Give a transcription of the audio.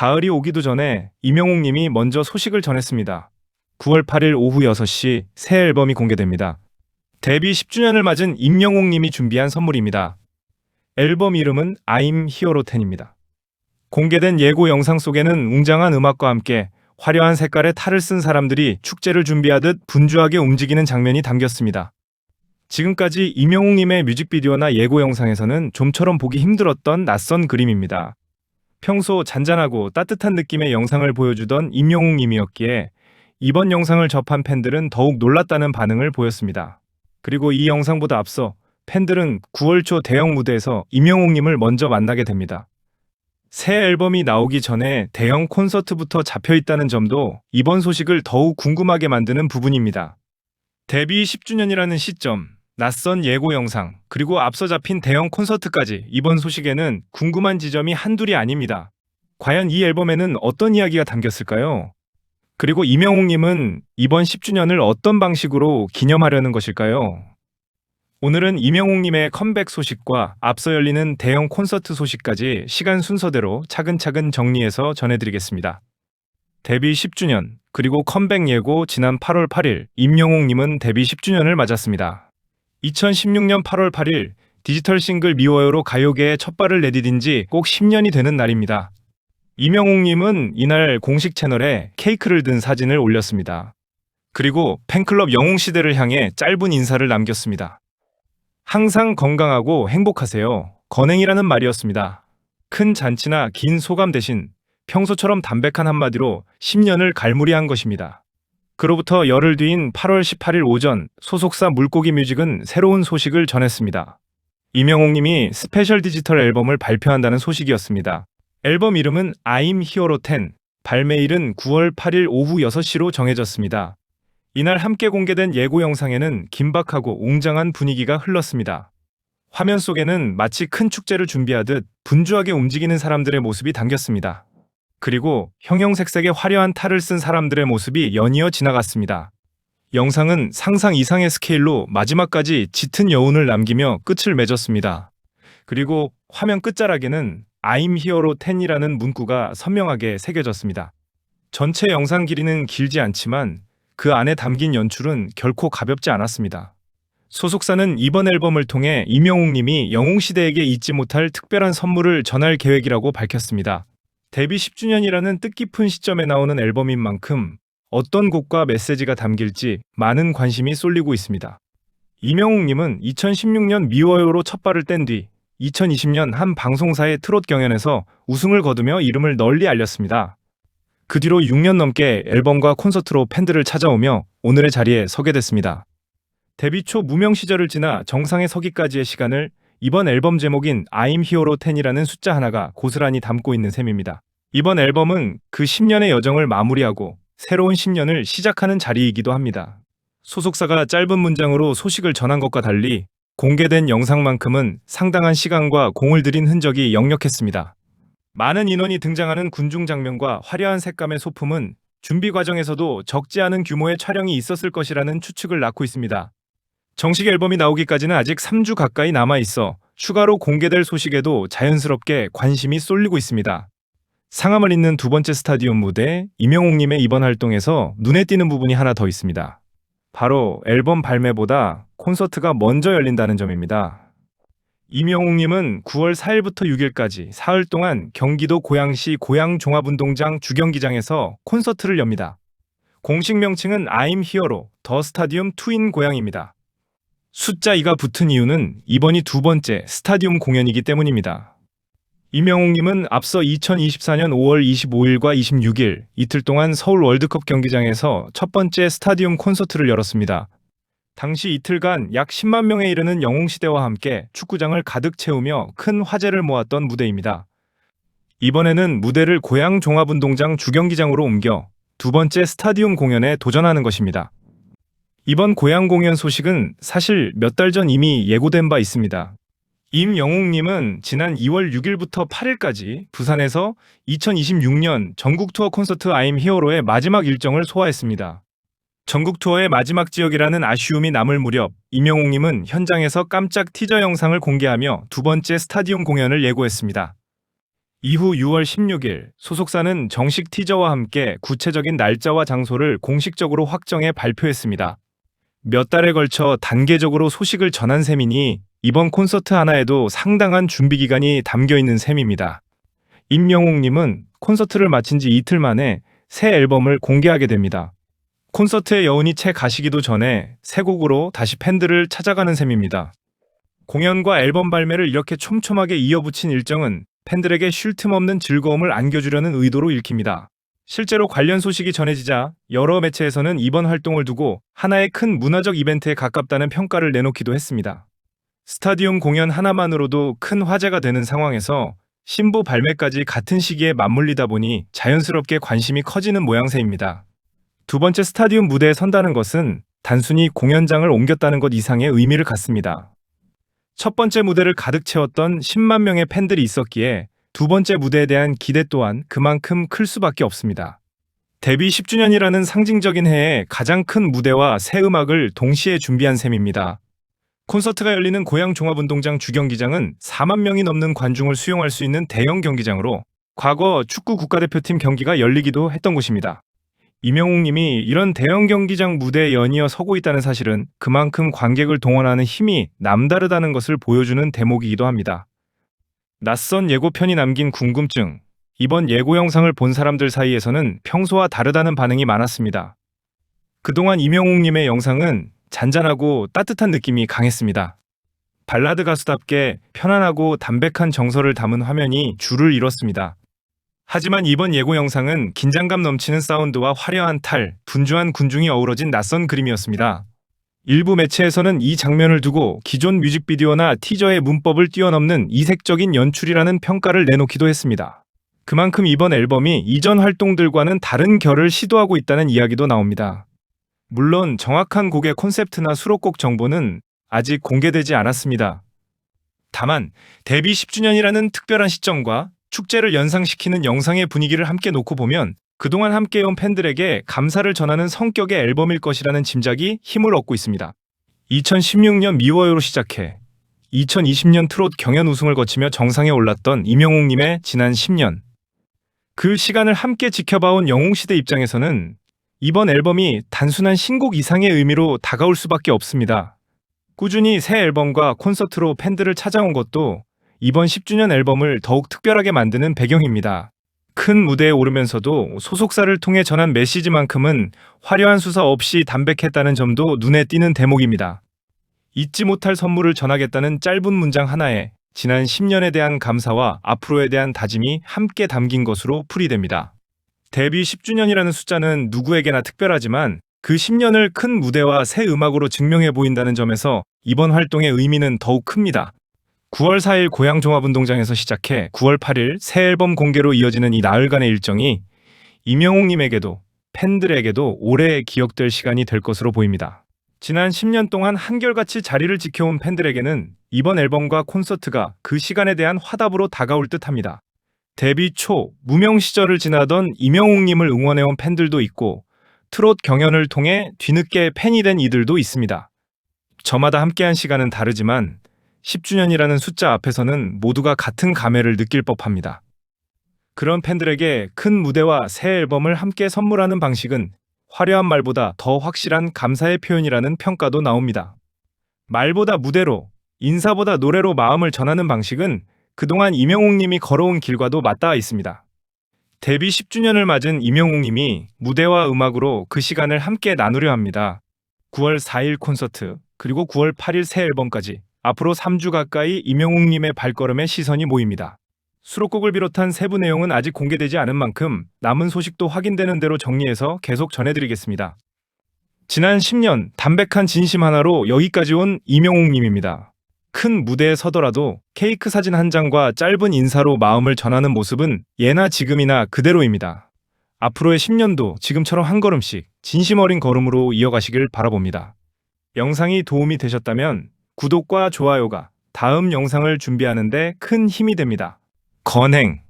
가을이 오기도 전에 임영웅 님이 먼저 소식을 전했습니다. 9월 8일 오후 6시 새 앨범이 공개됩니다. 데뷔 10주년을 맞은 임영웅 님이 준비한 선물입니다. 앨범 이름은 I'm Hero 10입니다. 공개된 예고 영상 속에는 웅장한 음악과 함께 화려한 색깔의 탈을 쓴 사람들이 축제를 준비하듯 분주하게 움직이는 장면이 담겼습니다. 지금까지 임영웅 님의 뮤직비디오나 예고 영상에서는 좀처럼 보기 힘들었던 낯선 그림입니다. 평소 잔잔하고 따뜻한 느낌의 영상을 보여주던 임영웅 님이었기에 이번 영상을 접한 팬들은 더욱 놀랐다는 반응을 보였습니다. 그리고 이 영상보다 앞서 팬들은 9월 초 대형 무대에서 임영웅 님을 먼저 만나게 됩니다. 새 앨범이 나오기 전에 대형 콘서트부터 잡혀있다는 점도 이번 소식을 더욱 궁금하게 만드는 부분입니다. 데뷔 10주년이라는 시점, 낯선 예고 영상, 그리고 앞서 잡힌 대형 콘서트까지 이번 소식에는 궁금한 지점이 한둘이 아닙니다. 과연 이 앨범에는 어떤 이야기가 담겼을까요? 그리고 임영웅 님은 이번 10주년을 어떤 방식으로 기념하려는 것일까요? 오늘은 임영웅 님의 컴백 소식과 앞서 열리는 대형 콘서트 소식까지 시간 순서대로 차근차근 정리해서 전해드리겠습니다. 데뷔 10주년, 그리고 컴백 예고 지난 8월 8일 임영웅 님은 데뷔 10주년을 맞았습니다. 2016년 8월 8일 디지털 싱글 미워요로 가요계에 첫 발을 내디딘 지 꼭 10년이 되는 날입니다. 임영웅 님은 이날 공식 채널에 케이크를 든 사진을 올렸습니다. 그리고 팬클럽 영웅시대를 향해 짧은 인사를 남겼습니다. 항상 건강하고 행복하세요. 건행이라는 말이었습니다. 큰 잔치나 긴 소감 대신 평소처럼 담백한 한마디로 10년을 갈무리한 것입니다. 그로부터 열흘 뒤인 8월 18일 오전 소속사 물고기 뮤직은 새로운 소식을 전했습니다. 임영웅 님이 스페셜 디지털 앨범을 발표한다는 소식이었습니다. 앨범 이름은 I'm Hero 10, 발매일은 9월 8일 오후 6시로 정해졌습니다. 이날 함께 공개된 예고 영상에는 긴박하고 웅장한 분위기가 흘렀습니다. 화면 속에는 마치 큰 축제를 준비하듯 분주하게 움직이는 사람들의 모습이 담겼습니다. 그리고 형형색색의 화려한 탈을 쓴 사람들의 모습이 연이어 지나갔습니다. 영상은 상상 이상의 스케일로 마지막까지 짙은 여운을 남기며 끝을 맺었습니다. 그리고 화면 끝자락에는 I'm Hero 10이라는 문구가 선명하게 새겨졌습니다. 전체 영상 길이는 길지 않지만 그 안에 담긴 연출은 결코 가볍지 않았습니다. 소속사는 이번 앨범을 통해 임영웅 님이 영웅시대에게 잊지 못할 특별한 선물을 전할 계획이라고 밝혔습니다. 데뷔 10주년이라는 뜻깊은 시점에 나오는 앨범인 만큼 어떤 곡과 메시지가 담길지 많은 관심이 쏠리고 있습니다. 임영웅 님은 2016년 미워요로 첫 발을 뗀 뒤 2020년 한 방송사의 트롯 경연에서 우승을 거두며 이름을 널리 알렸습니다. 그 뒤로 6년 넘게 앨범과 콘서트로 팬들을 찾아오며 오늘의 자리에 서게 됐습니다. 데뷔 초 무명 시절을 지나 정상에 서기까지의 시간을 이번 앨범 제목인 I'm Hero 10이라는 숫자 하나가 고스란히 담고 있는 셈입니다. 이번 앨범은 그 10년의 여정을 마무리하고 새로운 10년을 시작하는 자리이기도 합니다. 소속사가 짧은 문장으로 소식을 전한 것과 달리 공개된 영상만큼은 상당한 시간과 공을 들인 흔적이 역력했습니다. 많은 인원이 등장하는 군중 장면과 화려한 색감의 소품은 준비 과정에서도 적지 않은 규모의 촬영이 있었을 것이라는 추측을 낳고 있습니다. 정식 앨범이 나오기까지는 아직 3주 가까이 남아있어 추가로 공개될 소식에도 자연스럽게 관심이 쏠리고 있습니다. 상암을 잇는 두 번째 스타디움 무대 임영웅 님의 이번 활동에서 눈에 띄는 부분이 하나 더 있습니다. 바로 앨범 발매보다 콘서트가 먼저 열린다는 점입니다. 임영웅 님은 9월 4일부터 6일까지 사흘 동안 경기도 고양시 고양종합운동장 주경기장에서 콘서트를 엽니다. 공식 명칭은 I'm Hero, 더 스타디움 투인 고양입니다. 숫자 2가 붙은 이유는 이번이 두 번째 스타디움 공연이기 때문입니다. 임영웅 님은 앞서 2024년 5월 25일과 26일 이틀 동안 서울 월드컵 경기장에서 첫 번째 스타디움 콘서트를 열었습니다. 당시 이틀간 약 10만 명에 이르는 영웅시대와 함께 축구장을 가득 채우며 큰 화제를 모았던 무대입니다. 이번에는 무대를 고양종합운동장 주경기장으로 옮겨 두 번째 스타디움 공연에 도전하는 것입니다. 이번 고양 공연 소식은 사실 몇 달 전 이미 예고된 바 있습니다. 임영웅 님은 지난 2월 6일부터 8일까지 부산에서 2026년 전국 투어 콘서트 I'm Hero의 마지막 일정을 소화했습니다. 전국 투어의 마지막 지역이라는 아쉬움이 남을 무렵 임영웅 님은 현장에서 깜짝 티저 영상을 공개하며 두 번째 스타디움 공연을 예고했습니다. 이후 6월 16일 소속사는 정식 티저와 함께 구체적인 날짜와 장소를 공식적으로 확정해 발표했습니다. 몇 달에 걸쳐 단계적으로 소식을 전한 셈이니 이번 콘서트 하나에도 상당한 준비 기간이 담겨 있는 셈입니다. 임영웅님은 콘서트를 마친 지 이틀 만에 새 앨범을 공개하게 됩니다. 콘서트의 여운이 채 가시기도 전에 새 곡으로 다시 팬들을 찾아가는 셈입니다. 공연과 앨범 발매를 이렇게 촘촘하게 이어붙인 일정은 팬들에게 쉴 틈 없는 즐거움을 안겨주려는 의도로 읽힙니다. 실제로 관련 소식이 전해지자 여러 매체에서는 이번 활동을 두고 하나의 큰 문화적 이벤트에 가깝다는 평가를 내놓기도 했습니다. 스타디움 공연 하나만으로도 큰 화제가 되는 상황에서 신보 발매까지 같은 시기에 맞물리다 보니 자연스럽게 관심이 커지는 모양새입니다. 두 번째 스타디움 무대에 선다는 것은 단순히 공연장을 옮겼다는 것 이상의 의미를 갖습니다. 첫 번째 무대를 가득 채웠던 10만 명의 팬들이 있었기에 두 번째 무대에 대한 기대 또한 그만큼 클 수밖에 없습니다. 데뷔 10주년이라는 상징적인 해에 가장 큰 무대와 새 음악을 동시에 준비한 셈입니다. 콘서트가 열리는 고양 종합운동장 주경기장은 4만 명이 넘는 관중을 수용할 수 있는 대형 경기장으로 과거 축구 국가대표팀 경기가 열리기도 했던 곳입니다. 임영웅님이 이런 대형 경기장 무대에 연이어 서고 있다는 사실은 그만큼 관객을 동원하는 힘이 남다르다는 것을 보여주는 대목이기도 합니다. 낯선 예고편이 남긴 궁금증. 이번 예고 영상을 본 사람들 사이에서는 평소와 다르다는 반응이 많았습니다. 그동안 임영웅님의 영상은 잔잔하고 따뜻한 느낌이 강했습니다. 발라드 가수답게 편안하고 담백한 정서를 담은 화면이 주를 이뤘습니다. 하지만 이번 예고 영상은 긴장감 넘치는 사운드와 화려한 탈, 분주한 군중이 어우러진 낯선 그림이었습니다. 일부 매체에서는 이 장면을 두고 기존 뮤직비디오나 티저의 문법을 뛰어넘는 이색적인 연출이라는 평가를 내놓기도 했습니다. 그만큼 이번 앨범이 이전 활동들과는 다른 결을 시도하고 있다는 이야기도 나옵니다. 물론 정확한 곡의 콘셉트나 수록곡 정보는 아직 공개되지 않았습니다. 다만 데뷔 10주년이라는 특별한 시점과 축제를 연상시키는 영상의 분위기를 함께 놓고 보면 그동안 함께해온 팬들에게 감사를 전하는 성격의 앨범일 것이라는 짐작이 힘을 얻고 있습니다. 2016년 미워요로 시작해 2020년 트롯 경연 우승을 거치며 정상에 올랐던 임영웅님의 지난 10년. 그 시간을 함께 지켜봐온 영웅시대 입장에서는 이번 앨범이 단순한 신곡 이상의 의미로 다가올 수밖에 없습니다. 꾸준히 새 앨범과 콘서트로 팬들을 찾아온 것도 이번 10주년 앨범을 더욱 특별하게 만드는 배경입니다. 큰 무대에 오르면서도 소속사를 통해 전한 메시지만큼은 화려한 수사 없이 담백했다는 점도 눈에 띄는 대목입니다. 잊지 못할 선물을 전하겠다는 짧은 문장 하나에 지난 10년에 대한 감사와 앞으로에 대한 다짐이 함께 담긴 것으로 풀이됩니다. 데뷔 10주년이라는 숫자는 누구에게나 특별하지만 그 10년을 큰 무대와 새 음악으로 증명해 보인다는 점에서 이번 활동의 의미는 더욱 큽니다. 9월 4일 고양 종합운동장에서 시작해 9월 8일 새 앨범 공개로 이어지는 이 나흘간의 일정이 임영웅님에게도 팬들에게도 오래 기억될 시간이 될 것으로 보입니다. 지난 10년 동안 한결같이 자리를 지켜온 팬들에게는 이번 앨범과 콘서트가 그 시간에 대한 화답으로 다가올 듯합니다. 데뷔 초 무명 시절을 지나던 임영웅님을 응원해온 팬들도 있고 트롯 경연을 통해 뒤늦게 팬이 된 이들도 있습니다. 저마다 함께한 시간은 다르지만 10주년이라는 숫자 앞에서는 모두가 같은 감회를 느낄 법합니다. 그런 팬들에게 큰 무대와 새 앨범을 함께 선물하는 방식은 화려한 말보다 더 확실한 감사의 표현이라는 평가도 나옵니다. 말보다 무대로, 인사보다 노래로 마음을 전하는 방식은 그동안 임영웅님이 걸어온 길과도 맞닿아 있습니다. 데뷔 10주년을 맞은 임영웅님이 무대와 음악으로 그 시간을 함께 나누려 합니다. 9월 4일 콘서트, 그리고 9월 8일 새 앨범까지 앞으로 3주 가까이 임영웅님의 발걸음에 시선이 모입니다. 수록곡을 비롯한 세부 내용은 아직 공개되지 않은 만큼 남은 소식도 확인되는 대로 정리해서 계속 전해드리겠습니다. 지난 10년 담백한 진심 하나로 여기까지 온 임영웅님입니다. 큰 무대에 서더라도 케이크 사진 한 장과 짧은 인사로 마음을 전하는 모습은 예나 지금이나 그대로입니다. 앞으로의 10년도 지금처럼 한 걸음씩 진심 어린 걸음으로 이어가시길 바라봅니다. 영상이 도움이 되셨다면 구독과 좋아요가 다음 영상을 준비하는 데 큰 힘이 됩니다. 건행!